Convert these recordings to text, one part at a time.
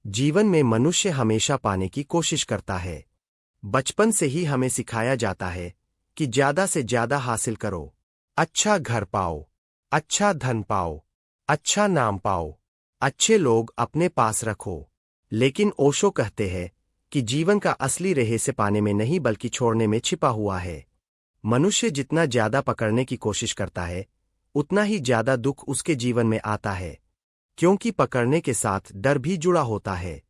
जीवन में मनुष्य हमेशा पाने की कोशिश करता है। बचपन से ही हमें सिखाया जाता है कि ज्यादा से ज्यादा हासिल करो, अच्छा घर पाओ, अच्छा धन पाओ, अच्छा नाम पाओ, अच्छे लोग अपने पास रखो। लेकिन ओशो कहते हैं कि जीवन का असली रहस्य पाने में नहीं बल्कि छोड़ने में छिपा हुआ है। मनुष्य जितना ज्यादा पकड़ने की कोशिश करता है उतना ही ज्यादा दुख उसके जीवन में आता है, क्योंकि पकड़ने के साथ डर भी जुड़ा होता है।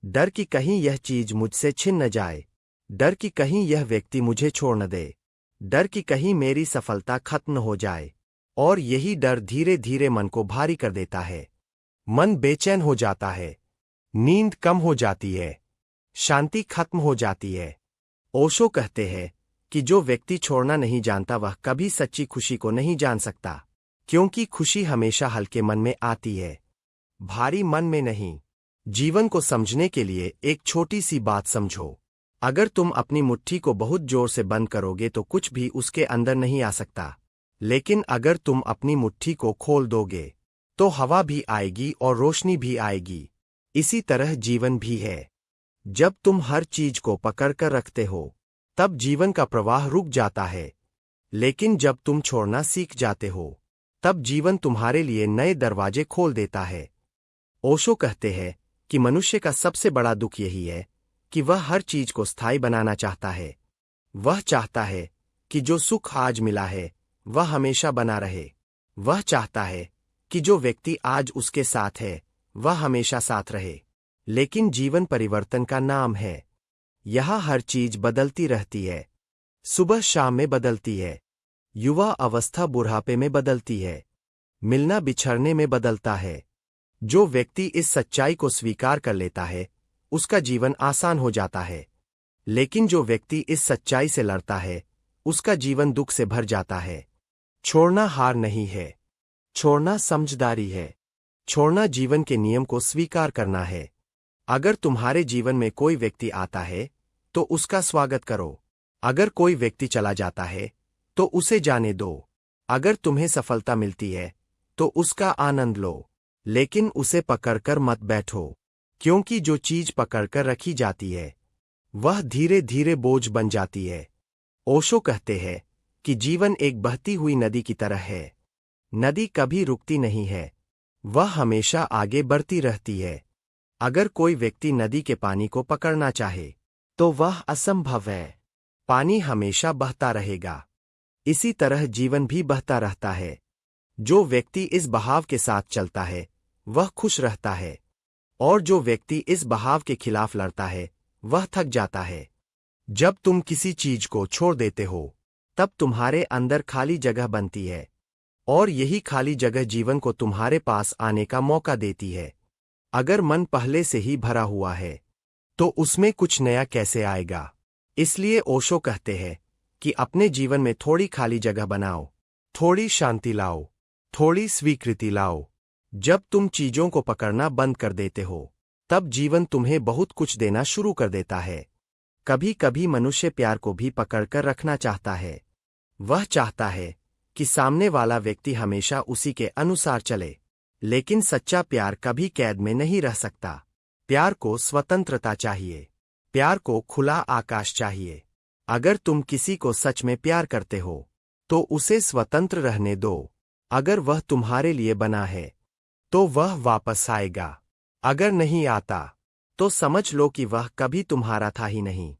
डर कि कहीं यह चीज मुझसे छिन न जाए, डर कि कहीं यह व्यक्ति मुझे छोड़ न दे, डर कि कहीं मेरी सफलता खत्म हो जाए। और यही डर धीरे धीरे मन को भारी कर देता है। मन बेचैन हो जाता है, नींद कम हो जाती है, शांति खत्म हो जाती है। ओशो कहते हैं कि जो व्यक्ति छोड़ना नहीं जानता वह कभी सच्ची खुशी को नहीं जान सकता, क्योंकि खुशी हमेशा हल्के मन में आती है, भारी मन में नहीं। जीवन को समझने के लिए एक छोटी सी बात समझो। अगर तुम अपनी मुट्ठी को बहुत जोर से बंद करोगे तो कुछ भी उसके अंदर नहीं आ सकता, लेकिन अगर तुम अपनी मुट्ठी को खोल दोगे तो हवा भी आएगी और रोशनी भी आएगी। इसी तरह जीवन भी है। जब तुम हर चीज को पकड़कर रखते हो तब जीवन का प्रवाह रुक जाता है, लेकिन जब तुम छोड़ना सीख जाते हो तब जीवन तुम्हारे लिए नए दरवाजे खोल देता है। ओशो कहते हैं कि मनुष्य का सबसे बड़ा दुख यही है कि वह हर चीज को स्थायी बनाना चाहता है। वह चाहता है कि जो सुख आज मिला है वह हमेशा बना रहे। वह चाहता है कि जो व्यक्ति आज उसके साथ है वह हमेशा साथ रहे। लेकिन जीवन परिवर्तन का नाम है। यहाँ हर चीज बदलती रहती है। सुबह शाम में बदलती है, युवा अवस्था बुढ़ापे में बदलती है, मिलना बिछड़ने में बदलता है। जो व्यक्ति इस सच्चाई को स्वीकार कर लेता है उसका जीवन आसान हो जाता है, लेकिन जो व्यक्ति इस सच्चाई से लड़ता है उसका जीवन दुख से भर जाता है। छोड़ना हार नहीं है, छोड़ना समझदारी है। छोड़ना जीवन के नियम को स्वीकार करना है। अगर तुम्हारे जीवन में कोई व्यक्ति आता है तो उसका स्वागत करो। अगर कोई व्यक्ति चला जाता है तो उसे जाने दो। अगर तुम्हें सफलता मिलती है तो उसका आनंद लो, लेकिन उसे पकड़कर मत बैठो, क्योंकि जो चीज पकड़कर रखी जाती है वह धीरे धीरे बोझ बन जाती है। ओशो कहते हैं कि जीवन एक बहती हुई नदी की तरह है। नदी कभी रुकती नहीं है, वह हमेशा आगे बढ़ती रहती है। अगर कोई व्यक्ति नदी के पानी को पकड़ना चाहे तो वह असंभव है। पानी हमेशा बहता रहेगा। इसी तरह जीवन भी बहता रहता है। जो व्यक्ति इस बहाव के साथ चलता है वह खुश रहता है, और जो व्यक्ति इस बहाव के खिलाफ लड़ता है वह थक जाता है। जब तुम किसी चीज को छोड़ देते हो तब तुम्हारे अंदर खाली जगह बनती है, और यही खाली जगह जीवन को तुम्हारे पास आने का मौका देती है। अगर मन पहले से ही भरा हुआ है तो उसमें कुछ नया कैसे आएगा। इसलिए ओशो कहते हैं कि अपने जीवन में थोड़ी खाली जगह बनाओ, थोड़ी शांति लाओ, थोड़ी स्वीकृति लाओ। जब तुम चीजों को पकड़ना बंद कर देते हो तब जीवन तुम्हें बहुत कुछ देना शुरू कर देता है। कभी कभी मनुष्य प्यार को भी पकड़कर रखना चाहता है। वह चाहता है कि सामने वाला व्यक्ति हमेशा उसी के अनुसार चले, लेकिन सच्चा प्यार कभी कैद में नहीं रह सकता। प्यार को स्वतंत्रता चाहिए, प्यार को खुला आकाश चाहिए। अगर तुम किसी को सच में प्यार करते हो तो उसे स्वतंत्र रहने दो। अगर वह तुम्हारे लिए बना है तो वह वापस आएगा। अगर नहीं आता तो समझ लो कि वह कभी तुम्हारा था ही नहीं।